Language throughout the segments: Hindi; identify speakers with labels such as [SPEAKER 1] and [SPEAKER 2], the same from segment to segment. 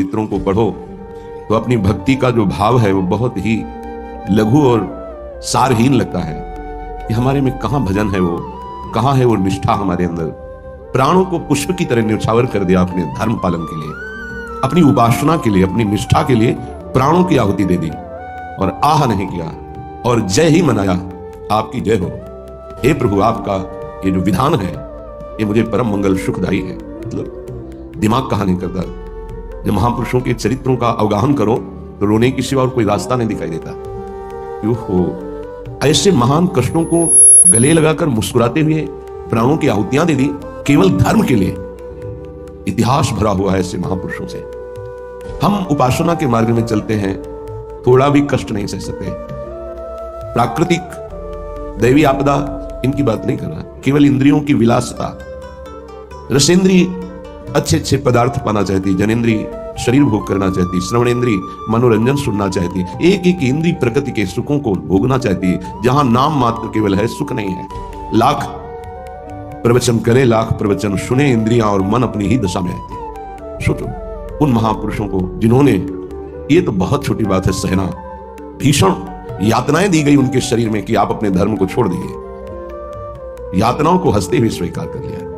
[SPEAKER 1] चरित्रों को पढ़ो तो अपनी भक्ति का जो भाव है वो बहुत ही लघु और सारहीन लगता है कि हमारे में कहाँ भजन है, वो कहाँ है वो निष्ठा हमारे अंदर। प्राणों को पुष्प की तरह न्यौछावर कर दिया अपने धर्म पालन के लिए, अपनी उपासना के लिए, अपनी निष्ठा के लिए प्राणों की आहुति दे दी और आह नहीं किया और जय ही मनाया, आपकी जय हो। हे प्रभु, आपका ये जो विधान है ये मुझे परम मंगल सुखदायी है। मतलब दिमाग कहाँ नहीं करता। जब महापुरुषों के चरित्रों का अवगाहन करो तो रोने की सिवा और कोई रास्ता नहीं दिखाई देता। हो ऐसे महान कष्टों को गले लगाकर मुस्कुराते हुए प्राणों की आहुतियां दे दी केवल धर्म के लिए। इतिहास भरा हुआ है ऐसे महापुरुषों से। हम उपासना के मार्ग में चलते हैं, थोड़ा भी कष्ट नहीं सह सकते। प्राकृतिक दैवी आपदा इनकी बात नहीं कर रहा, केवल इंद्रियों की विलासता। रसेंद्री अच्छे अच्छे पदार्थ पाना चाहती, जनेन्द्री शरीर भोग करना चाहती, श्रवणेन्द्री मनोरंजन सुनना चाहती, एक एक इंद्री प्रकृति के सुखों को भोगना चाहती, जहां नाम मात्र केवल है, सुख नहीं है। लाख प्रवचन करे, लाख प्रवचन सुने, इंद्रियां और मन अपनी ही दशा में रहती। सोचो उन महापुरुषों को जिन्होंने, ये तो बहुत छोटी बात है सहना, भीषण यातनाएं दी गई उनके शरीर में कि आप अपने धर्म को छोड़ दीजिए, यातनाओं को हंसते हुए स्वीकार कर लिया।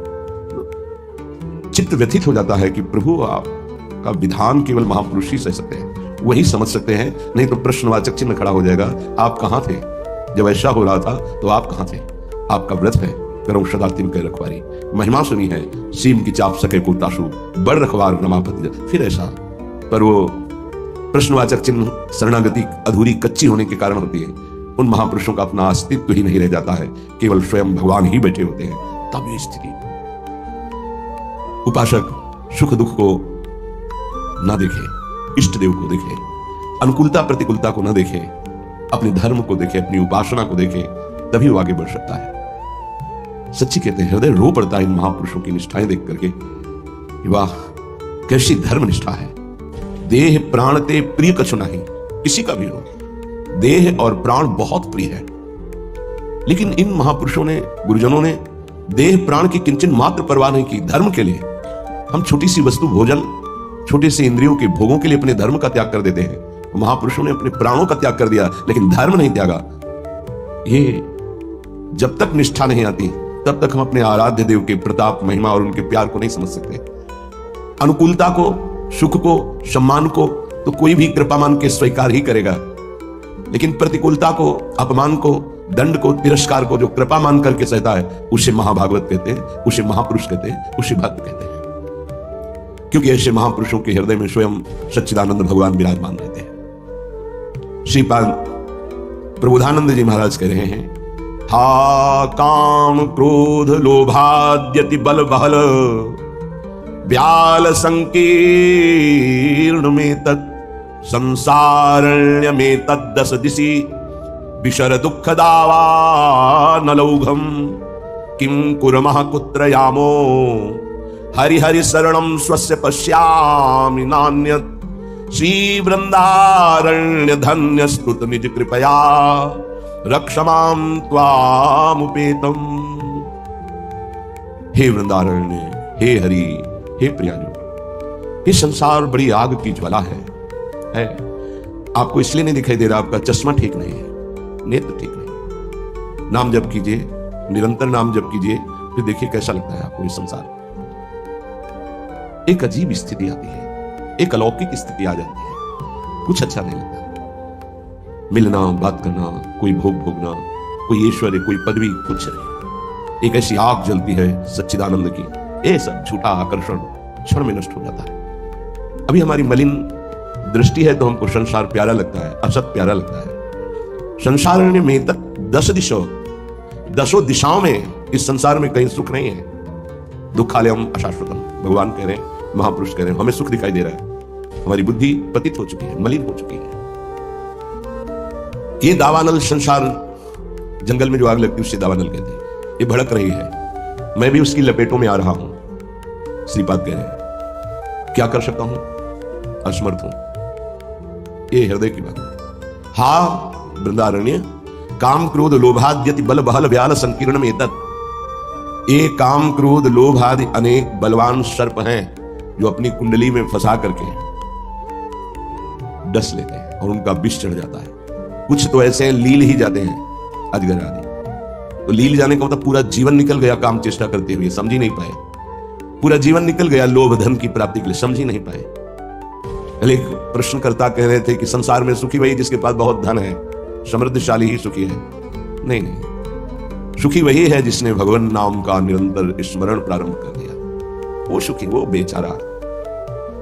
[SPEAKER 1] चित्त व्यथित हो जाता है कि प्रभु आपका विधान केवल महापुरुष ही सह सकते हैं, वही समझ सकते हैं, नहीं तो प्रश्नवाचक चिन्ह खड़ा हो जाएगा। आप कहां थे जब ऐसा हो रहा था? तो आप कहां थे? आपका व्रत है, करो सदा तिल के रखवारी, महिमा सुनी है, सीम की चाप सके को ताशु, बड़ रखवार रमापति। फिर ऐसा, पर वो प्रश्नवाचक चिन्ह शरणागति अधूरी कच्ची होने के कारण होती है। उन महापुरुषों का अपना अस्तित्व ही नहीं रह जाता है, केवल स्वयं भगवान ही बैठे होते हैं। तब ये स्थिति, उपासक सुख दुख को ना देखे, इष्ट देव को देखे, अनुकूलता प्रतिकूलता को ना देखे, अपने धर्म को देखे, अपनी उपासना को देखे, तभी वो आगे बढ़ सकता है। सच्ची कहते हैं, हृदय रो पड़ता है इन महापुरुषों की निष्ठाएं देख करके। वाह, कैसी धर्म निष्ठा है। देह प्राण ते प्रिय कछु नहीं, किसी का भी हो, देह और प्राण बहुत प्रिय है। लेकिन इन महापुरुषों ने, गुरुजनों ने देह प्राण की किंचन मात्र परवाह नहीं की धर्म के लिए। हम छोटी सी वस्तु भोजन, छोटे से इंद्रियों के भोगों के लिए अपने धर्म का त्याग कर देते हैं। महापुरुषों ने अपने प्राणों का त्याग कर दिया, लेकिन धर्म नहीं त्यागा। ये जब तक निष्ठा नहीं आती तब तक हम अपने आराध्य देव के प्रताप, महिमा और उनके प्यार को नहीं समझ सकते। अनुकूलता को, सुख को, सम्मान को तो कोई भी कृपा मान के स्वीकार ही करेगा, लेकिन प्रतिकूलता को, अपमान को, दंड को, तिरस्कार को जो कृपा मान करके सहता है, उसे महाभागवत कहते हैं, उसे महापुरुष कहते हैं, उसे भक्त कहते हैं। क्योंकि ऐसे महापुरुषों के हृदय में स्वयं सच्चिदानंद भगवान विराजमान रहते हैं। श्रीपाद प्रबोधानंद जी महाराज कह रहे हैं, हा काम क्रोध लोभाद्यति बल बहल व्याल संकीर्ण में तत् संसारण्य में तद्दस दिशि विशर दुख दावा नलौघम किम कुर्मः कुत्र यामो हरि हरि शरणं स्वस्य पश्यामि नान्यत् श्री वृंदारण्य धन्य स्तुत निज कृपया रक्षमां त्वामुपेतम। हे वृंदारण्य, हे हरि, हे प्रियाजो, ये संसार बड़ी आग की ज्वाला है। आपको इसलिए नहीं दिखाई दे रहा, आपका चश्मा ठीक नहीं है, नेत्र ठीक नहीं। नाम जप कीजिए, निरंतर नाम जप कीजिए, फिर देखिए कैसा लगता है आपको ये संसार। एक अजीब स्थिति आती है, एक अलौकिक स्थिति आ जाती है, कुछ अच्छा नहीं लगता। मिलना, बात करना, कोई भोग भोगना, कोई ऐश्वर्य, कोई पदवी, कुछ नहीं। एक ऐसी आग जलती है सच्चिदानंद की, ये सब झूठा आकर्षण क्षण में नष्ट हो जाता है। अभी हमारी मलिन दृष्टि है तो हमको संसार प्यारा लगता है, असत प्यारा लगता है। संसार में तक दसों दिशाओं में इस संसार में कहीं सुख नहीं है। दुखालयम अशाश्वतम, भगवान कह रहे हैं, महापुरुष कह रहे हैं, हमें सुख दिखाई दे रहा है। हमारी बुद्धि पतित हो चुकी है, मलिन हो चुकी है। ये दावानल संसार, जंगल में जो आग लगती है उससे दावानल कहते हैं, ये भड़क रही है, मैं भी उसकी लपेटों में आ रहा हूं। श्रीपाद कह रहे हैं, क्या कर सकता हूं? असमर्थ हूं। ये हृदय की बात है। हा वृंदारण्य, काम क्रोध लोभाद्यति बल बहल व्याल संकीर्ण में तत्। ये काम क्रोध लोभ आदि अनेक बलवान सर्प हैं जो अपनी कुंडली में फंसा करके डस लेते हैं और उनका विष चढ़ जाता है। कुछ तो ऐसे हैं लील ही जाते हैं, अजगर आदि। तो लील जाने का मतलब पूरा जीवन निकल गया काम चेष्टा करते हुए, समझ ही नहीं पाए। पूरा जीवन निकल गया लोभ धन की प्राप्ति के लिए, समझ ही नहीं पाए। पहले एक प्रश्नकर्ता कह रहे थे कि संसार में सुखी वही जिसके पास बहुत धन है, समृद्धशाली ही सुखी है। नहीं नहीं, सुखी वही है जिसने भगवान नाम का निरंतर स्मरण प्रारंभ कर दिया। वो सुखी, वो बेचारा।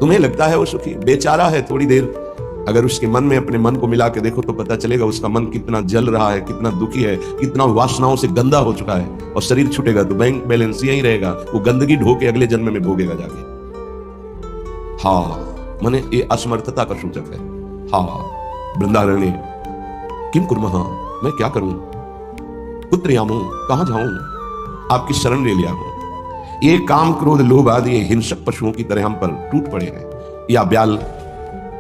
[SPEAKER 1] तुम्हें लगता है वो सुखी, बेचारा है। थोड़ी देर अगर उसके मन में अपने मन को मिला के देखो तो पता चलेगा उसका मन कितना जल रहा है, कितना दुखी है, कितना वासनाओं से गंदा हो चुका है। और शरीर छूटेगा तो बैंक बैलेंस यही रहेगा, वो गंदगी ढो के अगले जन्म में भोगेगा जाके। हाँ, माने ये असमर्थता का सूचक है। हाँ, वृंदारण्य किम कुर्मः, मैं क्या करूं, कुत्र यामो, कहां जाऊं, आपकी शरण ले लिया हूं। ये काम क्रोध लोभ आदि हिंसक पशुओं की तरह हम पर टूट पड़े हैं। या ब्याल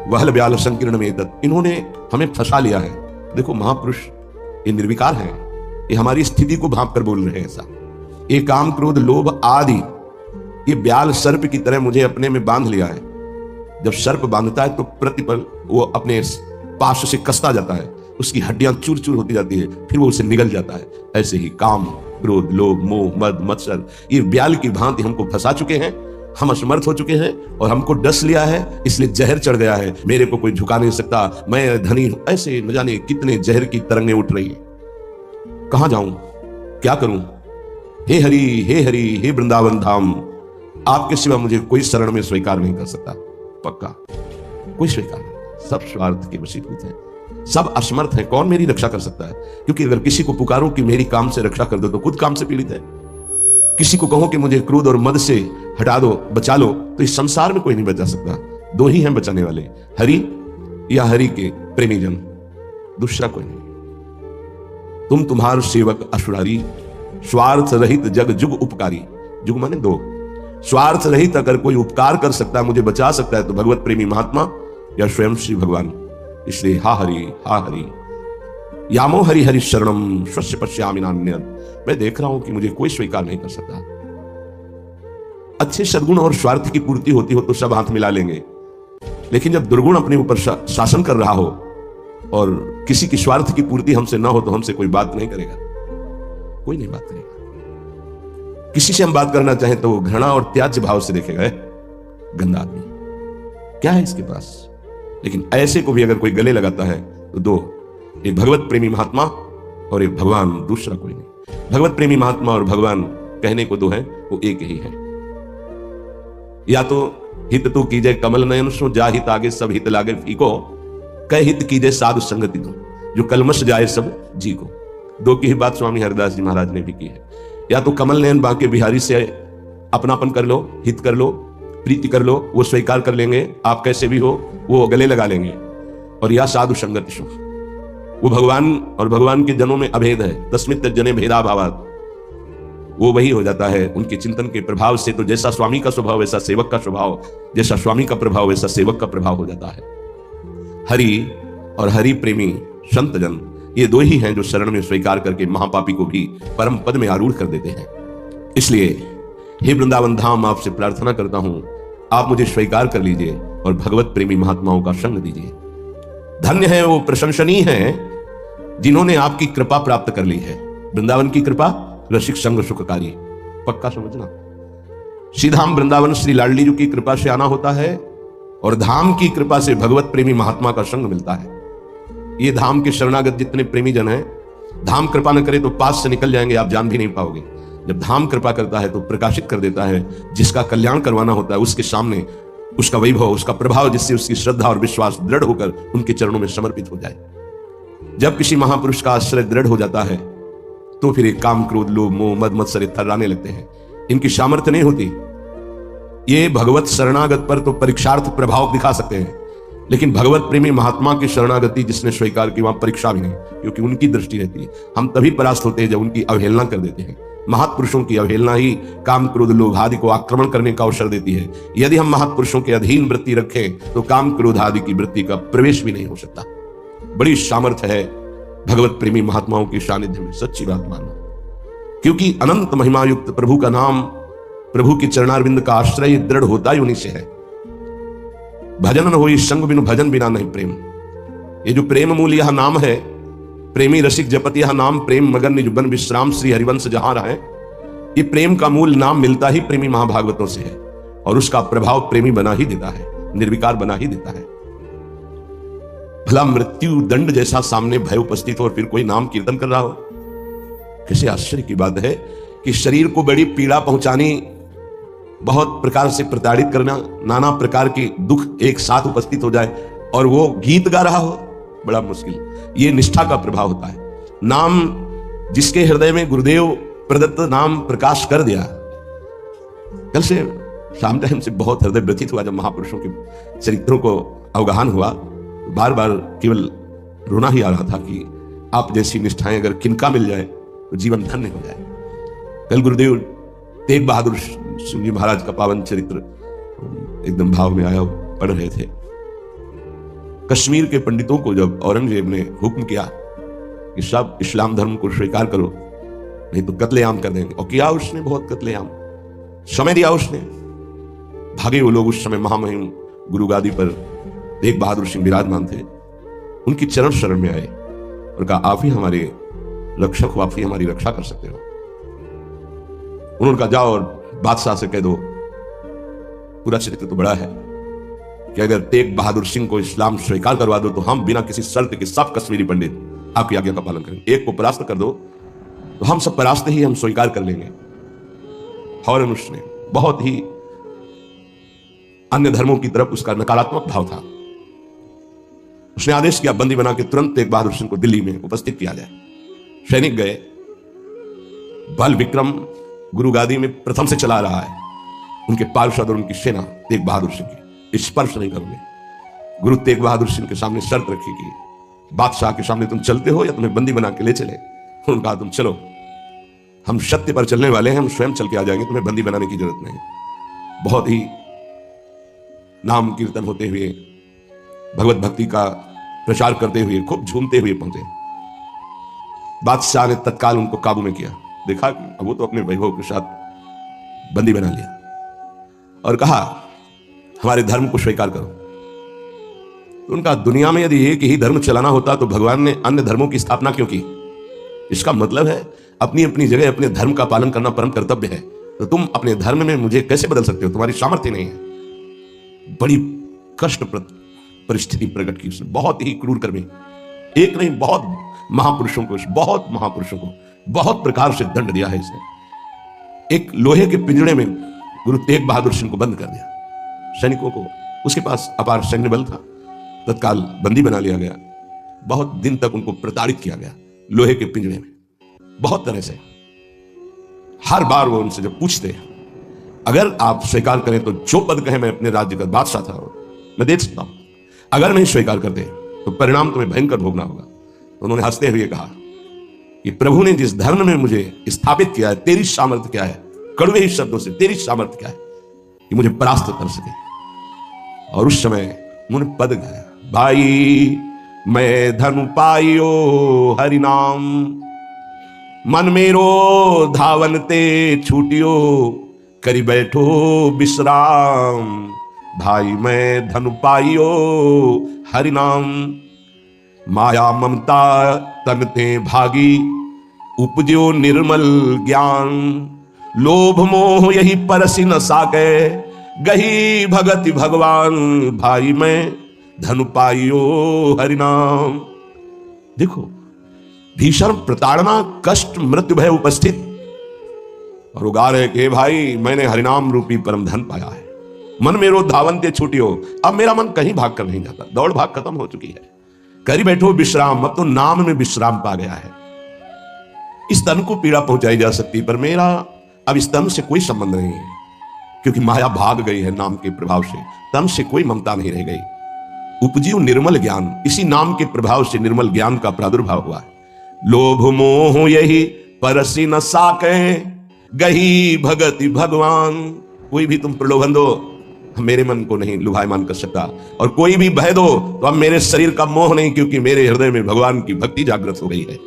[SPEAKER 1] वहल ब्याल संकीर्ण में तत्, इन्होंने हमें फंसा लिया है। देखो महापुरुष ये निर्विकार हैं, ये हमारी स्थिति को भांप कर बोल रहे हैं ऐसा। ये काम क्रोध लोभ आदि ये ब्याल सर्प की तरह मुझे अपने में बांध लिया है। जब सर्प बांधता है तो प्रतिपल वो अपने पाश से कसता जाता है, उसकी हड्डियां चूर चूर होती जाती है, फिर वो उसे निगल जाता है। ऐसे ही काम क्रोध लोभ मोह मद मत्सर ये ब्याल की भांति हमको फंसा चुके हैं। हम असमर्थ हो चुके हैं और हमको डस लिया है, इसलिए जहर चढ़ गया है। मेरे को कोई झुका नहीं सकता, मैं धनी हूं। ऐसे न जाने कितने जहर की तरंगें उठ रही है। कहां जाऊं, क्या करूं। हे हरि हे वृंदावन धाम, आपके सिवा मुझे कोई शरण में स्वीकार नहीं कर सकता। पक्का कोई स्वीकार नहीं, सब स्वार्थ के वशीभूत हैं, सब असमर्थ हैं। कौन मेरी रक्षा कर सकता है? क्योंकि अगर किसी को पुकारो कि मेरी काम से रक्षा कर दो तो खुद काम से पीड़ित है। किसी को कहो कि मुझे क्रोध और मद से हटा दो, बचा लो, तो इस संसार में कोई नहीं बचा सकता। दो ही हैं बचाने वाले, हरि या हरि के प्रेमीजन, दूसरा कोई नहीं। तुम तुम्हार सेवक असुरारी, स्वार्थ रहित जग जुग उपकारी। जुग माने दो। स्वार्थ रहित अगर कोई उपकार कर सकता है, मुझे बचा सकता है, तो भगवत प्रेमी महात्मा या स्वयं श्री भगवान। इसलिए हा हरि यामो हरि हरि शरणम स्वस्य पश्यामि नान्यत्। मैं देख रहा हूं कि मुझे कोई स्वीकार नहीं कर सकता। अच्छे सद्गुण और स्वार्थ की पूर्ति होती हो तो सब हाथ मिला लेंगे, लेकिन जब दुर्गुण अपने ऊपर शासन कर रहा हो और किसी की स्वार्थ की पूर्ति हमसे ना हो तो हमसे कोई बात नहीं करेगा, कोई नहीं बात करेगा। किसी से हम बात करना चाहें तो घृणा और त्याज्य भाव से देखेगा, गंदा आदमी, क्या है इसके पास। लेकिन ऐसे को भी अगर कोई गले लगाता है तो दो, एक भगवत प्रेमी महात्मा और एक भगवान, दूसरा कोई नहीं। भगवत प्रेमी महात्मा और भगवान कहने को दो हैं, वो एक ही है। या तो हित तो कीजिए कमल नयन सो, जा हित आगे सब हित लागे फीको, कह हित कीजिए साधु संगति दो, जो कलमश जाए सब जी को। दो की ही बात स्वामी हरिदास जी महाराज ने भी की है। या तो कमल नयन बांके बिहारी से अपनापन कर लो, हित कर लो, प्रीति कर लो, वो स्वीकार कर लेंगे, आप कैसे भी हो वो गले लगा लेंगे। और या साधु संगति सो, वो भगवान और भगवान के जनों में अभेद है, तस्मित् जने भेदा भावात्, वो वही हो जाता है उनके चिंतन के प्रभाव से। तो जैसा स्वामी का स्वभाव वैसा सेवक का स्वभाव, जैसा स्वामी का प्रभाव वैसा सेवक का प्रभाव हो जाता है। हरि और हरि प्रेमी संत जन ये दो ही हैं जो शरण में स्वीकार करके महापापी को भी परम पद में आरूढ़ कर देते हैं। इसलिए हे वृंदावन धाम, आपसे प्रार्थना करता हूं, आप मुझे स्वीकार कर लीजिए और भगवत प्रेमी महात्माओं का संग दीजिए। धन्य है वो, प्रशंसनीय है जिन्होंने आपकी कृपा प्राप्त कर ली है। वृंदावन की कृपा रसिक संग सुखकारी, पक्का समझना। श्रीधाम वृंदावन श्री लाडली जी की कृपा से आना होता है और धाम की कृपा से भगवत प्रेमी महात्मा का संग मिलता है। ये धाम के शरणागत जितने प्रेमी जन हैं, धाम कृपा न करे तो पास से निकल जाएंगे, आप जान भी नहीं पाओगे। जब धाम कृपा करता है तो प्रकाशित कर देता है, जिसका कल्याण करवाना होता है उसके सामने उसका वैभव, उसका प्रभाव, जिससे उसकी श्रद्धा और विश्वास दृढ़ होकर उनके चरणों में समर्पित हो जाए। जब किसी महापुरुष का आश्रय दृढ़ हो जाता है तो फिर एक काम क्रोध लोभ मोह मद मत्सर थर्राने लगते हैं। इनकी सामर्थ्य नहीं होती। ये भगवत शरणागत पर तो परीक्षार्थ प्रभाव दिखा सकते हैं, लेकिन भगवत प्रेमी महात्मा की शरणागति जिसने स्वीकार की वहां परीक्षा भी नहीं, क्योंकि उनकी दृष्टि रहती है। हम तभी परास्त होते हैं जब उनकी अवहेलना कर देते हैं। महापुरुषों की अवहेलना ही काम क्रोध लोभ आदि को आक्रमण करने का अवसर देती है। यदि हम महापुरुषों के अधीन वृत्ति रखें तो काम क्रोध आदि की वृत्ति का प्रवेश भी नहीं हो सकता। बड़ी सामर्थ्य है भगवत प्रेमी महात्माओं के सानिध्य में, सच्ची बात मानो। क्योंकि अनंत महिमा युक्त प्रभु का नाम, प्रभु की चरणारविंद का आश्रय दृढ़ होता ही उन्हीं से है। भजन न होई संग बिनु भजन बिना नहीं प्रेम। ये जो प्रेम मूल यह नाम है, प्रेमी रसिक जपत यह नाम, प्रेम मगन निज बन विश्राम श्री हरिवंश जहां रहे। ये प्रेम का मूल नाम मिलता ही प्रेमी महाभागवतों से है, और उसका प्रभाव प्रेमी बना ही देता है, निर्विकार बना ही देता है। भला मृत्यु दंड जैसा सामने भय उपस्थित हो और फिर कोई नाम कीर्तन कर रहा हो, कैसे आश्चर्य की बात है कि शरीर को बड़ी पीड़ा पहुंचानी, बहुत प्रकार से प्रताड़ित करना, नाना प्रकार के दुख एक साथ उपस्थित हो जाए और वो गीत गा रहा हो, बड़ा मुश्किल। ये निष्ठा का प्रभाव होता है। नाम जिसके हृदय में गुरुदेव प्रदत्त नाम प्रकाश कर दिया। कल से शाम टाइम से बहुत हृदय व्यथित हुआ जब महापुरुषों के चरित्रों को अवगाहन हुआ। बार बार केवल रोना ही आ रहा था कि आप जैसी निष्ठाएं अगर किनका मिल जाए तो जीवन धन्य हो जाए। कल गुरुदेव तेग बहादुर सिंह जी महाराज का पावन चरित्र एकदम भाव में आया पढ़ रहे थे। कश्मीर के पंडितों को जब औरंगजेब ने हुक्म किया कि सब इस्लाम धर्म को स्वीकार करो नहीं तो कत्लेआम कर देंगे, और किया उसने बहुत कत्लेआम, समय दिया उसने। भागे वो लोग। उस समय महामहिम गुरु गादी पर तेग बहादुर सिंह विराजमान थे। उनकी चरण शरण में आए और कहा आप ही हमारे रक्षक हो, आप ही हमारी रक्षा कर सकते हो। उन्होंने कहा जाओ और बादशाह से कह दो, पूरा चरित्र तो बड़ा है, कि अगर तेग बहादुर सिंह को इस्लाम स्वीकार करवा दो तो हम बिना किसी शर्त के सब कश्मीरी पंडित आपकी आज्ञा का पालन करेंगे। एक को परास्त कर दो तो हम सब परास्त ही हम स्वीकार कर लेंगे। फौरन उसने, बहुत ही अन्य धर्मों की तरफ उसका नकारात्मक भाव था, उसने आदेश किया बंदी बना के तुरंत तेग बहादुर सिंह को दिल्ली में उपस्थित किया जाए। सैनिक गए। बल विक्रम गुरु गादी में प्रथम से चला रहा है। उनके पार्षद और उनकी सेना तेग बहादुर सिंह की स्पर्श नहीं करोगे। गुरु तेग बहादुर सिंह के सामने शर्त रखी कि बादशाह के सामने तुम चलते हो या तुम्हें बंदी बना के ले चले। उन्होंने कहा तुम चलो, हम सत्य पर चलने वाले हैं, हम स्वयं चल के आ जाएंगे, तुम्हें बंदी बनाने की जरूरत नहीं। बहुत ही नाम कीर्तन होते हुए, भगवत भक्ति का प्रचार करते हुए, खूब झूमते हुए पहुंचे। बादशाह ने तत्काल उनको काबू में किया। देखा अब वो तो अपने वैभव के साथ बंदी बना लिया और कहा हमारे धर्म को स्वीकार करो। तो उनका दुनिया में यदि एक ही धर्म चलाना होता तो भगवान ने अन्य धर्मों की स्थापना क्यों की? इसका मतलब है अपनी अपनी जगह अपने धर्म का पालन करना परम कर्तव्य है। तो तुम अपने धर्म में मुझे कैसे बदल सकते हो? तुम्हारी सामर्थ्य नहीं है। बड़ी कष्ट परिस्थिति प्रकट की उसने, बहुत ही क्रूर कर्मी। एक नहीं, बहुत महापुरुषों को बहुत प्रकार से दंड दिया है इसने। एक लोहे के पिंजड़े में गुरु तेग बहादुर सिंह को बंद कर दिया। सैनिकों को, उसके पास अपार सैन्य बल था, तत्काल बंदी बना लिया गया। बहुत दिन तक उनको प्रताड़ित किया गया लोहे के पिंजड़े में, बहुत तरह से। हर बार वो उनसे जब पूछते अगर आप स्वीकार करें तो जो पद कहे, मैं अपने राज्य का बादशाह था मैं दे सकता हूं, अगर नहीं स्वीकार करते तो परिणाम तुम्हें भयंकर भोगना होगा। तो उन्होंने हंसते हुए कहा कि प्रभु ने जिस धर्म में मुझे स्थापित किया है, तेरी सामर्थ्य क्या है? कड़वे ही शब्दों से, तेरी सामर्थ्य क्या है कि मुझे परास्त कर सके? और उस समय उन्होंने पद गाया, भाई मैं धनु पाइयो हरि नाम, मन मेरो धावन ते छूटियो, करी बैठो विश्राम। भाई मैं धनु पाइयो हरि नाम, माया ममता तन ते भागी, उपजो निर्मल ज्ञान। लोभ मोह यही परसी न साके, गही भगति भगवान। भाई मैं धनु पाइयो हरि नाम। देखो, भीषण प्रताड़ना, कष्ट, मृत्यु भय उपस्थित, और वो गा रहे कि भाई मैंने हरिनाम रूपी परम धन पाया है। मन मेरो धावनते छूटियो, अब मेरा मन कहीं भाग कर नहीं जाता, दौड़ भाग खत्म हो चुकी है। करी बैठो विश्राम, अब तो नाम में विश्राम पा गया है। इस तन को पीड़ा पहुंचाई जा सकती, पर मेरा अब इस तन से कोई संबंध नहीं है, क्योंकि माया भाग गई है नाम के प्रभाव से। तन से कोई ममता नहीं रह गई। उपजीव निर्मल ज्ञान, इसी नाम के प्रभाव से निर्मल ज्ञान का प्रादुर्भाव हुआ है। लोभ मोह यही परसी न साके, गही भगति भगवान। कोई भी तुम प्रलोभन दो, मेरे मन को नहीं लुभायमान कर सकता, और कोई भी भय दो तो अब मेरे शरीर का मोह नहीं, क्योंकि मेरे हृदय में भगवान की भक्ति जागृत हो गई है।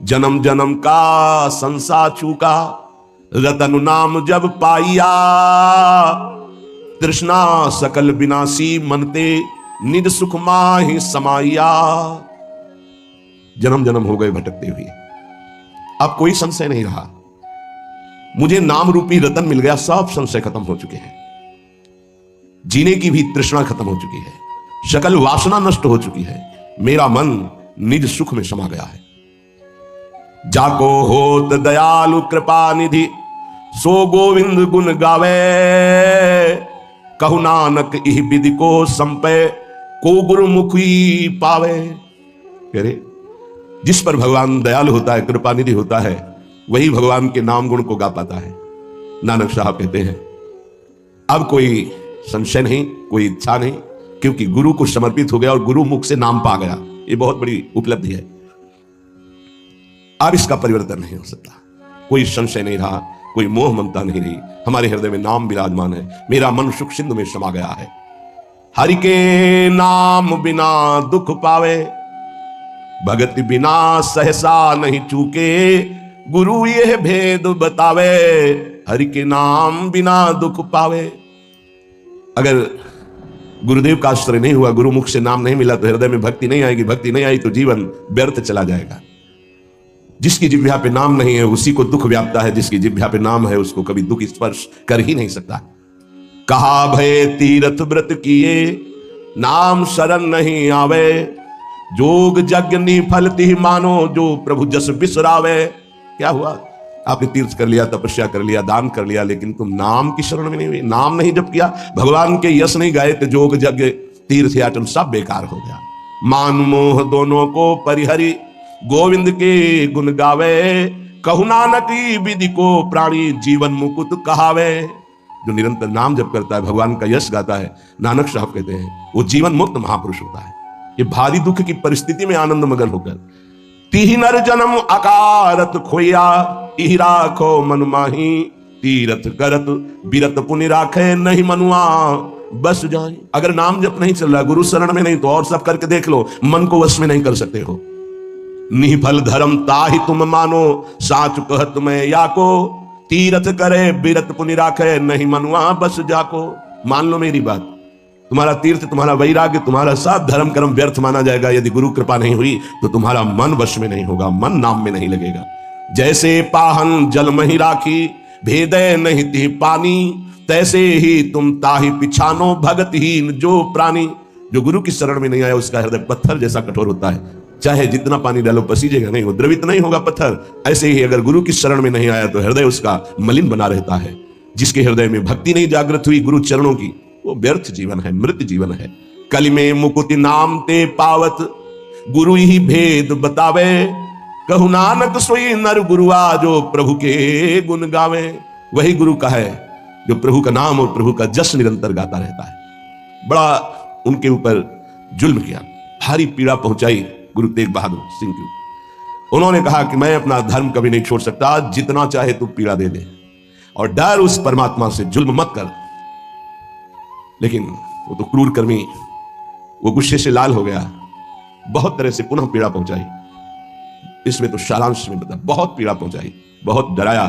[SPEAKER 1] जन्म जन्म का संसार चूका, रतन नाम जब पाइया, तृष्णा सकल विनाशी मनते निज सुख माहि समाया। जन्म जन्म हो गए भटकते हुए, अब कोई संशय नहीं रहा। मुझे नाम रूपी रतन मिल गया, सब संशय खत्म हो चुके हैं। जीने की भी तृष्णा खत्म हो चुकी है, सकल वासना नष्ट हो चुकी है। मेरा मन निज सुख में समा गया है। जाको होत दयालु कृपा निधि सो गोविंद गुण गावे। कहु नानक इह विधि को संपे को गुरुमुखी पावे। कह रहे जिस पर भगवान दयालु होता है, कृपा निधि होता है, वही भगवान के नाम गुण को गा पाता है। नानक साहब कहते हैं अब कोई संशय नहीं, कोई इच्छा नहीं, क्योंकि गुरु को समर्पित हो गया और गुरु मुख से नाम पा गया। ये बहुत बड़ी उपलब्धि है। अब इसका परिवर्तन नहीं हो सकता। कोई संशय नहीं रहा, कोई मोह ममता नहीं रही। हमारे हृदय में नाम विराजमान है। मेरा मन सुख सिंधु में समा गया है। हरि के नाम बिना दुख पावे, भगत बिना सहसा नहीं चूके। गुरु यह भेद बतावे, हरि के नाम बिना दुख पावे। अगर गुरुदेव का आश्रय नहीं हुआ, गुरुमुख से नाम नहीं मिला, तो हृदय में भक्ति नहीं आएगी। भक्ति नहीं आई तो जीवन व्यर्थ चला जाएगा। जिसकी जिह्वा पे नाम नहीं है उसी को दुख व्यापता है, जिसकी जिह्वा पे नाम है उसको कभी दुख स्पर्श कर ही नहीं सकता। कहा भय तीरथ व्रत किए, नाम शरण नहीं आवे। जोग यज्ञ निफल तिहि मानो, जो प्रभु जस बिसरावे। क्या हुआ? आपने तीर्थ कर लिया, तपस्या कर लिया, दान कर लिया, लेकिन तुम नाम की शरण में नहीं हुए, नाम नहीं जप किया, भगवान के यश नहीं गाए, तो जोग यज्ञ तीर्थ याचन सब बेकार हो गया। मान मोह दोनों को परिहरी, गोविंद के गुण गावे। कहु नानक विधि को प्राणी, जीवन मुकुट कहावे। जो निरंतर नाम जप करता है, भगवान का यश गाता है, नानक साहब कहते हैं वो जीवन मुक्त महापुरुष होता है। ये भारी दुख की परिस्थिति में आनंद मगन होकर, तिहि नर जन्म अकारत खोया, इहि राखो मन माही। तीरथ करत बिरत पुनि राखे, नहीं मनुआ बस जाए। अगर नाम जप नहीं चल रहा, गुरु शरण में नहीं, तो और सब करके देख लो, मन को वश में नहीं कर सकते हो। निफल धर्म ताहि तुम मानो, साच कहत मैं या को। तीरथ करे बिरत पुनि राखे, नहीं मनुआ बस जाको। मान लो मेरी बात, तुम्हारा तीर्थ, तुम्हारा वैराग्य, तुम्हारा सब धर्म कर्म व्यर्थ माना जाएगा यदि गुरु कृपा नहीं हुई, तो तुम्हारा मन वश में नहीं होगा, मन नाम में नहीं लगेगा। जैसे पाहन जल में ही राखी, भेदे नहीं ती पानी। तैसे ही तुम ताहि पिछानो, भगतहीन जो प्राणी। जो गुरु की शरण में नहीं आया उसका हृदय पत्थर जैसा कठोर होता है, चाहे जितना पानी डालो पसीजेगा नहीं, वो द्रवित नहीं होगा पत्थर। ऐसे ही अगर गुरु की शरण में नहीं आया तो हृदय उसका मलिन बना रहता है। जिसके हृदय में भक्ति नहीं जागृत हुई गुरु चरणों की, वो व्यर्थ जीवन है, मृत जीवन है। कलि में मुकुति नाम ते पावत, गुरु ही भेद बतावे। कहु नानक सोई नर गुरुआ, जो प्रभु के गुण गावे। वही गुरु का है जो प्रभु का नाम और प्रभु का जश निरंतर गाता रहता है। बड़ा उनके ऊपर जुल्म किया, भारी पीड़ा पहुंचाई गुरु तेग बहादुर सिंह की। उन्होंने कहा कि मैं अपना धर्म कभी नहीं छोड़ सकता, जितना चाहे तू पीड़ा दे दे, और डर उस परमात्मा से, जुल्म मत कर। लेकिन वो तो क्रूर कर्मी, वो गुस्से से लाल हो गया, बहुत तरह से पुनः पीड़ा पहुंचाई। इसमें तो सारांश में बता, बहुत पीड़ा पहुंचाई, बहुत डराया,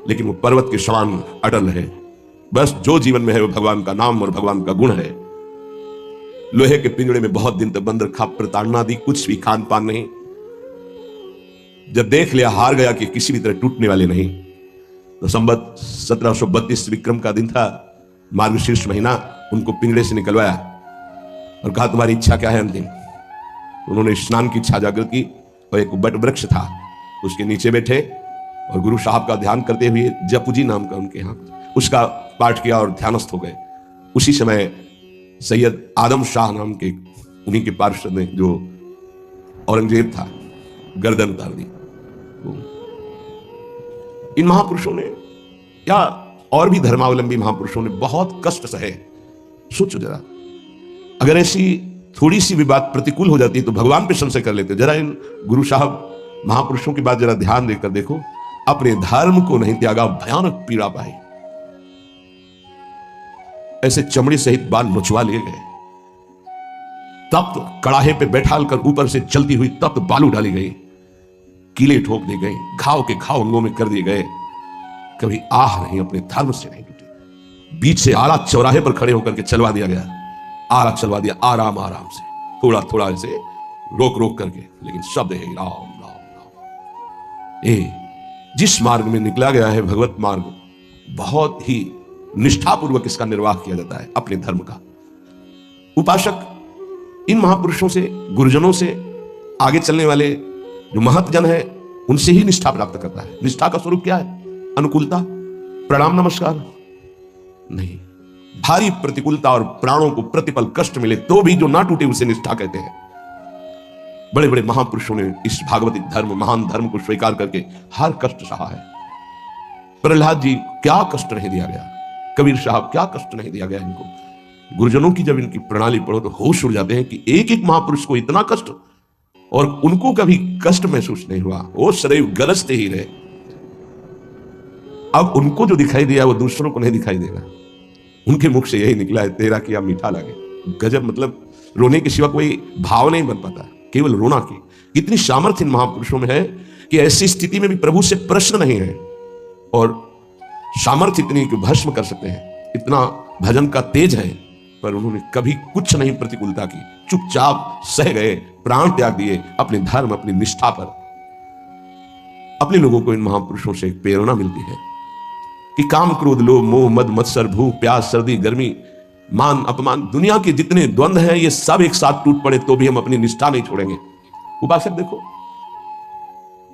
[SPEAKER 1] लेकिन वो पर्वत के समान अटल रहे। बस जो जीवन में है वो भगवान का नाम और भगवान का गुण है। लोहे के पिंजड़े में बहुत दिन तक बंद रखा, प्रताड़ना दी, कुछ भी खान पान नहीं। जब देख लिया हार गया कि किसी भी तरह टूटने वाले नहीं, तो संवत 1732 विक्रम का दिन था, मार्गशीर्ष महीना। उनको पिंजड़े से निकलवाया और कहा तुम्हारी इच्छा क्या है अंतिम। उन्होंने स्नान की इच्छा जागृत की और एक बट वृक्ष था उसके नीचे बैठे और गुरु साहब का ध्यान करते हुए, जपुजी नाम का उनके यहाँ, उसका पाठ किया और ध्यानस्थ हो गए। उसी समय सैयद आदम शाह नाम के उन्हीं के पार्षद ने, जो औरंगजेब था, गर्दन उतार दी। इन महापुरुषों ने, या और भी धर्मावलंबी महापुरुषों ने बहुत कष्ट सहे। सोचो जरा, अगर ऐसी थोड़ी सी भी बात प्रतिकूल हो जाती तो भगवान पे संशय कर लेते। जरा इन गुरु साहब महापुरुषों की बात जरा ध्यान देकर देखो। अपने धर्म को नहीं त्यागा, भयानक पीड़ा पाई, ऐसे चमड़ी सहित बाल नुचवा लिए गए, तप्त कड़ाहे पे बैठाल कर ऊपर से चलती हुई तप्त बालू डाली गई, कीले ठोक दी गई, घाव के घाव अंगों में कर दिए गए। कभी आह नहीं, अपने धर्म से नहीं टूटे, बीच से आला चौराहे पर खड़े होकर के चलवा दिया गया, आला चलवा दिया आराम आराम से, थोड़ा थोड़ा ऐसे रोक रोक करके, लेकिन शब्द है राम राम राम। जिस मार्ग में निकला गया है भगवत मार्ग, बहुत ही निष्ठापूर्वक इसका निर्वाह किया जाता है अपने धर्म का। उपासक इन महापुरुषों से, गुरुजनों से, आगे चलने वाले जो महतजन है, उनसे ही निष्ठा प्राप्त करता है। निष्ठा का स्वरूप क्या है? अनुकूलता, प्रणाम नमस्कार नहीं, भारी प्रतिकूलता और प्राणों को प्रतिपल कष्ट मिले तो भी जो ना टूटे उसे निष्ठा कहते हैं। बड़े बड़े महापुरुषों ने इस भागवती धर्म, महान धर्म को स्वीकार करके हर कष्ट सहा है। प्रहलाद जी क्या कष्ट नहीं दिया गया, कबीर साहब क्या कष्ट नहीं दिया गया इनको। गुरुजनों की जब इनकी प्रणाली पढ़ो तो होश उड़ जाते हैं कि एक एक महापुरुष को इतना कष्ट, और उनको कभी कष्ट महसूस नहीं हुआ, वो सदैव गरजते ही रहे। अब उनको जो दिखाई दिया वो दूसरों को नहीं दिखाई देगा। उनके मुख से यही निकला है, तेरा किया मीठा लगे। गजब, मतलब रोने के सिवा कोई भाव नहीं बन पाता, केवल रोना की। कितनी सामर्थ्य इन महापुरुषों में है कि ऐसी स्थिति में भी प्रभु से प्रश्न नहीं है, और सामर्थ्य इतनी कि भस्म कर सकते हैं। इतना भजन का तेज है, पर उन्होंने कभी कुछ नहीं प्रतिकूलता की, चुपचाप सह गए, प्राण त्याग दिए अपने धर्म, अपनी निष्ठा पर। अपने लोगों को इन महापुरुषों से एक प्रेरणा मिलती है कि काम, क्रोध, लोभ, मोह, मद, मत्सर, भूख, प्यास, सर्दी, गर्मी, मान, अपमान, दुनिया के जितने द्वंद्व हैं, ये सब एक साथ टूट पड़े तो भी हम अपनी निष्ठा नहीं छोड़ेंगे। उपासक देखो,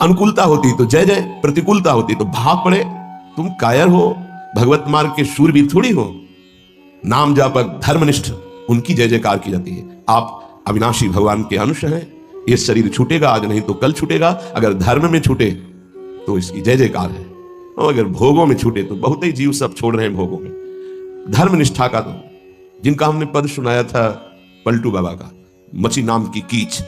[SPEAKER 1] अनुकूलता होती तो जय जय, प्रतिकूलता होती तो भाग पड़े। तुम कायर हो, भगवत मार्ग के शूरवीर थोड़ी हो। नाम जापक, धर्मनिष्ठ, उनकी जय जयकार की जाती है। आप अविनाशी भगवान के अंश हैं। ये शरीर छूटेगा, आज नहीं तो कल छूटेगा। अगर धर्म में छूटे तो इसकी जय जयकार है, और अगर भोगों में छूटे तो बहुत ही जीव सब छोड़ रहे हैं भोगों में। धर्म निष्ठा का तो, जिनका हमने पद सुनाया था पलटू बाबा का, मची नाम की कीच,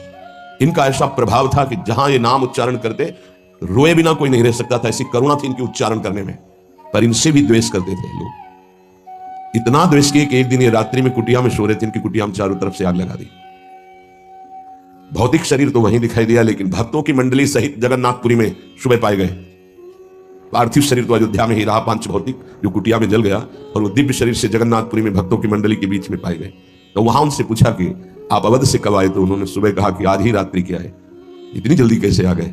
[SPEAKER 1] इनका ऐसा प्रभाव था कि जहां ये नाम उच्चारण करते रोए बिना कोई नहीं रह सकता था, ऐसी करुणा थी इनके उच्चारण करने में। पर इनसे भी द्वेष करते थे लोग, इतना द्वेष किए कि एक दिन ये रात्रि में कुटिया में सो रहे थे, इनकी कुटिया में चारों तरफ से आग लगा दी। भौतिक शरीर तो वहीं दिखाई दिया, लेकिन भक्तों की मंडली सहित जगन्नाथपुरी में सुबह पाए गए। पार्थिव शरीर तो अयोध्या में ही रहा, पांच भौतिक, जो कुटिया में जल गया, और वो दिव्य शरीर से जगन्नाथपुरी में भक्तों की मंडली के बीच में पाए गए। तो वहां उनसे पूछा कि आप अवध से कब आए? तो उन्होंने सुबह कहा कि आज ही रात्रि क्या है, इतनी जल्दी कैसे आ गए?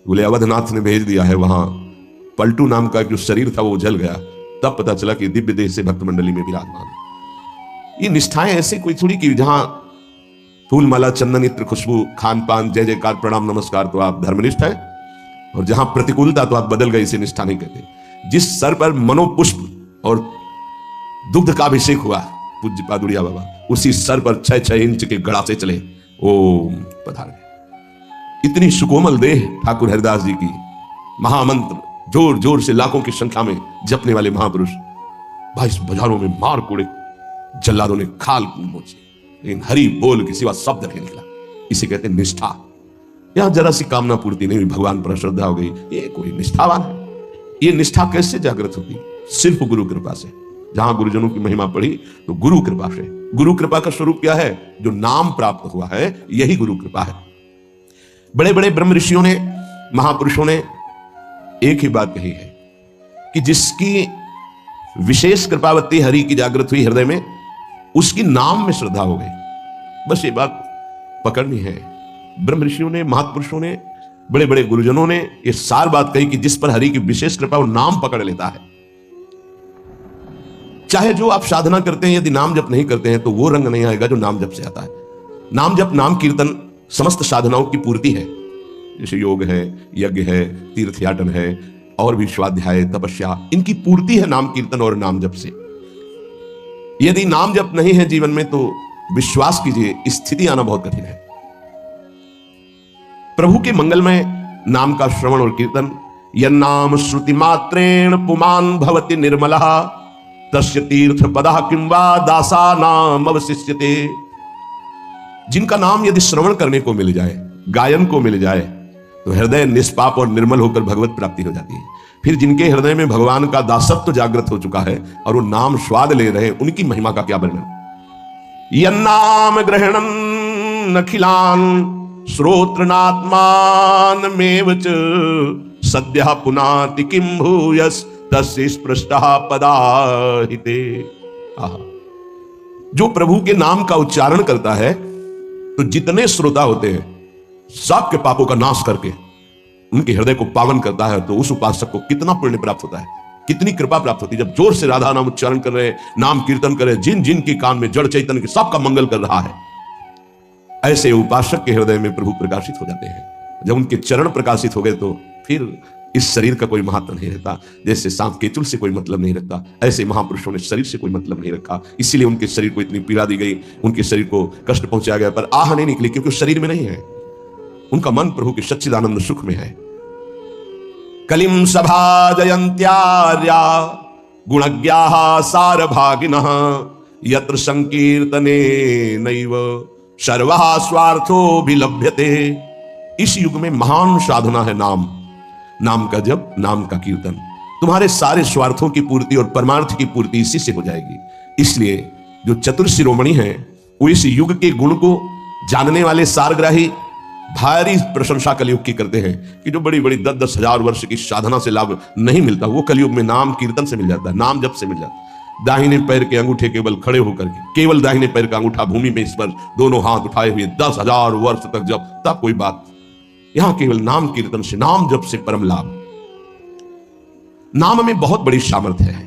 [SPEAKER 1] बोले अवधनाथ ने भेज दिया है, वहां पलटू नाम का जो शरीर था वो जल गया। तब पता चला कि दिव्य देह से भक्त मंडली में विराजमान। ये निष्ठाएं ऐसे कोई थोड़ी कि जहां फूल माला, चंदन, इत्र, खुशबू, खान पान, जय जयकार, प्रणाम नमस्कार तो आप धर्मनिष्ठ है, और जहां प्रतिकूलता तो आप बदल गए, इसे निष्ठा नहीं कहते। जिस सर पर मनोपुष्प और दुग्ध का अभिषेक हुआ पूज्य पादुड़िया बाबा, उसी सर पर 6-6 इंच के गड़ा से चले ओम पधार गए। इतनी सुकोमल देह ठाकुर हरिदास जी की, महामंत्र जोर जोर से लाखों की संख्या में जपने वाले महापुरुष, 22 बाजारों में मार कोड़े जल्लादों ने खाल मोचे, लेकिन हरि बोल के सिवा शब्द नहीं निकला। इसे कहते हैं निष्ठा। यहां जरा सी कामना पूर्ति नहीं हुई, भगवान पर श्रद्धा हो गई, ये कोई निष्ठावान है? ये निष्ठा कैसे जागृत होती? सिर्फ गुरु कृपा से। जहां गुरुजनों की महिमा पढ़ी तो गुरु कृपा से। गुरु कृपा का स्वरूप क्या है? जो नाम प्राप्त हुआ है, यही गुरु कृपा है। बड़े बड़े ब्रह्म ऋषियों ने, महापुरुषों ने एक ही बात कही है कि जिसकी विशेष कृपावती हरि की जागृत हुई हृदय में, उसकी नाम में श्रद्धा हो गई। बस ये बात पकड़नी है। ब्रह्म ऋषियों ने, महापुरुषों ने, बड़े बड़े गुरुजनों ने ये सार बात कही कि जिस पर हरि की विशेष कृपा वो नाम पकड़ लेता है। चाहे जो आप साधना करते हैं, यदि नाम जप नहीं करते हैं तो वो रंग नहीं आएगा जो नाम जप से आता है। नाम जप, नाम कीर्तन समस्त साधनाओं की पूर्ति है। जैसे योग है, यज्ञ है, तीर्थयाटन है, और भी स्वाध्याय, तपस्या, इनकी पूर्ति है नाम कीर्तन और नाम जप से। यदि नाम जप नहीं है जीवन में तो विश्वास कीजिए स्थिति आना बहुत कठिन है। प्रभु के मंगलमय नाम का श्रवण और कीर्तन, यन्नाम श्रुति मात्रेण पुमान भवति निर्मलः तस्य तीर्थ पदः किंवा दासा नाम अवशिष्यते। जिनका नाम यदि श्रवण करने को मिल जाए, गायन को मिल जाए, तो हृदय निष्पाप और निर्मल होकर भगवत प्राप्ति हो जाती है। फिर जिनके हृदय में भगवान का दासत्व जागृत हो चुका है और वो नाम स्वाद ले रहे हैं, उनकी महिमा का क्या वर्णन। यन्नाम ग्रहणं नखिलान श्रोत्रनात्मान मेव च सद्यः पुनाति किं भूयस् तस्य स्पृष्टः पदाहिते। जो प्रभु के नाम का उच्चारण करता है तो जितने श्रोता होते हैं सबके पापों का नाश करके उनके हृदय को पावन करता है। तो उस उपासक को कितना पुण्य प्राप्त होता है, कितनी कृपा प्राप्त होती है जब जोर से राधा नाम उच्चारण कर रहे, नाम कीर्तन कर रहे, जिन जिन के कान में जड़ चैतन्य के सबका मंगल कर रहा है, ऐसे उपासक के हृदय में प्रभु प्रकाशित हो जाते हैं। जब उनके चरण प्रकाशित हो गए तो फिर इस शरीर का कोई महत्व नहीं रहता। जैसे सांप केतुल से कोई मतलब नहीं रखता, ऐसे महापुरुषों ने शरीर से कोई मतलब नहीं रखा। इसीलिए उनके शरीर को इतनी पीड़ा दी गई, उनके शरीर को कष्ट पहुंचाया गया, पर आह नहीं निकली, क्योंकि शरीर में नहीं है, उनका मन प्रभु के सच्चिदानंद सुख में है। कलिम सभा जयंत्यार्या गुणज्ञाः सारभागिनः यत्र संकीर्तने नैव सर्वः स्वार्थोऽभिलभ्यते। इस युग में महान साधना है नाम, नाम का जप, नाम का कीर्तन। तुम्हारे सारे स्वार्थों की पूर्ति और परमार्थ की पूर्ति इसी से हो जाएगी। इसलिए जो चतुर शिरोमणि हैं वो इस युग के गुण को जानने वाले सारग्राही भारी प्रशंसा कलयुग की करते हैं कि जो बड़ी बड़ी 10-10 हजार वर्ष की साधना से लाभ नहीं मिलता वो कलयुग में नाम कीर्तन से मिल जाता है, नाम जप से मिल जाता है। दाहिने पैर के अंगूठे केवल खड़े होकर के, केवल दाहिने पैर का अंगूठा भूमि में इस पर दोनों हाथ उठाए हुए 10,000 वर्ष तक जब, तब कोई बात। यहां केवल नाम कीर्तन से, नाम जप से परम लाभ। नाम में बहुत बड़ी सामर्थ्य है,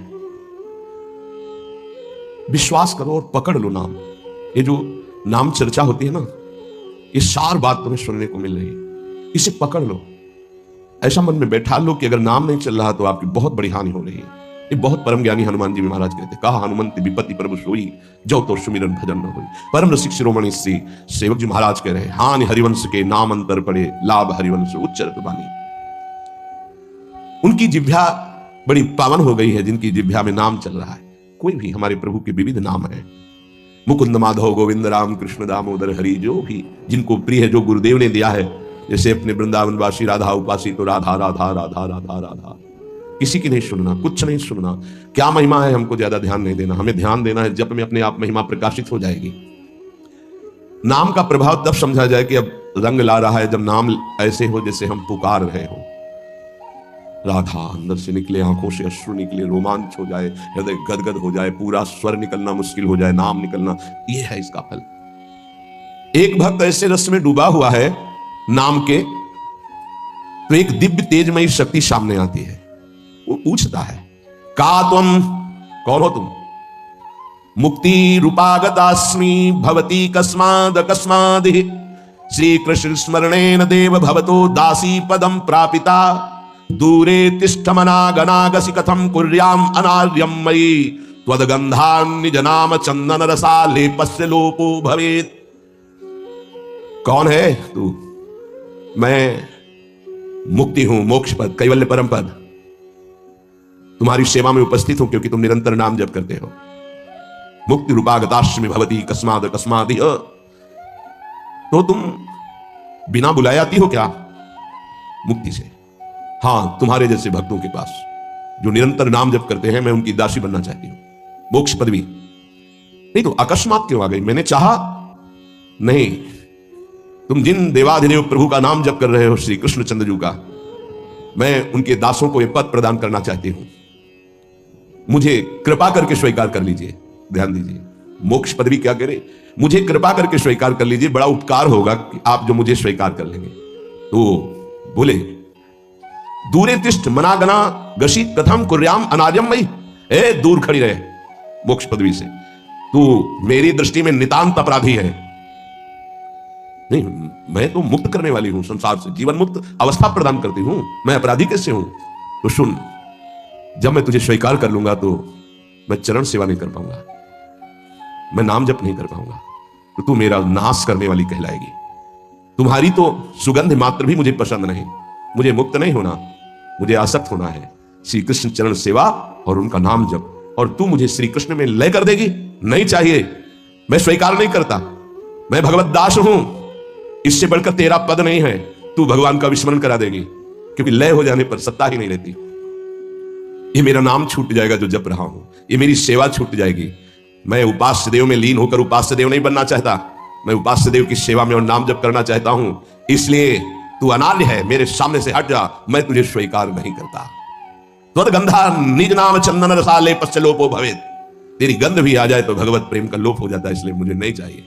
[SPEAKER 1] विश्वास करो और पकड़ लो नाम। ये जो नाम चर्चा होती है ना, ये सार बात तुम्हें सुनने को मिल रही है, इसे पकड़ लो, ऐसा मन में बैठा लो कि अगर नाम नहीं चल रहा तो आपकी बहुत बड़ी हानि हो रही है। ये बहुत परम ज्ञानी हनुमान जी महाराज कहते, कहा हनुमंत विपत्ति प्रभु सोई जो तो सुमिरन भजन न होई। परम रसिक शिरोमणि श्री सेवक जी महाराज कह रहे, हानि हरिवंश के नाम अंतर पड़े, लाभ हरिवंश उच्चरत बानी। उनकी जिह्वा बड़ी पावन हो गई है जिनकी जिह्वा में नाम चल रहा है। कोई भी, हमारे प्रभु के विविध नाम है, मुकुंद माधव गोविंद राम कृष्ण दामोदर हरि, जो भी जिनको प्रिय है, जो गुरुदेव ने दिया है। जैसे अपने वृंदावनवासी राधा उपासी तो राधा राधा राधा राधा राधा, किसी की नहीं सुनना, कुछ नहीं सुनना, क्या महिमा है हमको ज्यादा ध्यान नहीं देना, हमें ध्यान देना है जप में अपने आप महिमा प्रकाशित हो जाएगी। नाम का प्रभाव तब समझा जाए कि अब रंग ला रहा है जब नाम ऐसे हो जैसे हम पुकार रहे हो। राधा अंदर से निकले, आंखों से अश्रु निकले, रोमांच हो जाए, हृदय गदगद हो जाए, पूरा स्वर निकलना मुश्किल हो जाए, नाम निकलना, यह है इसका फल। एक भक्त ऐसे रस में डूबा हुआ है नाम के, तो एक दिव्य तेजमयी शक्ति सामने आती है। वो पूछता है, का तुम, कौन हो तुम? मुक्ति रूपागतास्मि भवती कस्माद अकस्मादि, श्री कृष्ण स्मरणेन देव भवतो दासी पदम प्रापिता, दूरे तिष्ठमनागनागसि कथम कुर्याम अनार्यम मयि, त्वदगंधान्निज नाम चंदन रसा लेपस्य लोपो भवेत्। कौन है तू? मैं मुक्ति हूं, मोक्ष पद, कैवल्य परम पद, तुम्हारी सेवा में उपस्थित हूं क्योंकि तुम निरंतर नाम जप करते हो। मुक्ति रूपागताश्मी भवती कस्माद कस्मादि, तो तुम बिना बुलाए आती हो क्या मुक्ति से? हां, तुम्हारे जैसे भक्तों के पास जो निरंतर नाम जप करते हैं, मैं उनकी दासी बनना चाहती हूं, मोक्ष पदवी। नहीं तो अकस्मात क्यों आ गई? मैंने चाहा नहीं। तुम जिन देवाधिदेव प्रभु का नाम जप कर रहे हो, श्री कृष्णचंद्र जी का, मैं उनके दासों को यह पद प्रदान करना चाहती हूं, मुझे कृपा करके स्वीकार कर लीजिए। ध्यान दीजिए, मोक्ष पदवी क्या करे? मुझे कृपा करके स्वीकार कर लीजिए, बड़ा उपकार होगा कि आप जो मुझे स्वीकार कर लेंगे। तो बोले, दूरे तिष्ठ मनागना गशी प्रथम कुर्याम अनार्यम मयि, ए दूर खड़ी रहे मोक्ष पदवी से, तू मेरी दृष्टि में नितांत अपराधी है। नहीं, मैं तो मुक्त करने वाली हूं, संसार से जीवन मुक्त अवस्था प्रदान करती हूं, मैं अपराधी कैसे हूं? तो सुन, जब मैं तुझे स्वीकार कर लूंगा तो मैं चरण सेवा नहीं कर पाऊंगा, मैं नाम जप नहीं कर पाऊंगा, तो तू मेरा नाश करने वाली कहलाएगी। तुम्हारी तो सुगंध मात्र भी मुझे पसंद नहीं, मुझे मुक्त नहीं होना, मुझे आसक्त होना है श्री कृष्ण चरण सेवा और उनका नाम जप, और तू मुझे श्री कृष्ण में लय कर देगी? नहीं चाहिए, मैं स्वीकार नहीं करता, मैं भगवत दास हूं, इससे बढ़कर तेरा पद नहीं है। तू भगवान का विस्मरण करा देगी, क्योंकि लय हो जाने पर सत्ता ही नहीं रहती। ये मेरा नाम छूट जाएगा जो जप रहा हूं, ये मेरी सेवा छूट जाएगी। मैं उपास्य देव में लीन होकर उपास्य देव नहीं बनना चाहता, मैं उपास्य देव की सेवा में और नाम जप करना चाहता हूं। इसलिए तू अनार्य है, मेरे सामने से हट जा, मैं तुझे स्वीकार नहीं करता। त्वद्गंधा निज नाम चंदन रसाले पश्चलोपो भवेत। तेरी गंध भी आ जाए तो भगवत प्रेम का लोप हो जाता है, इसलिए मुझे नहीं चाहिए।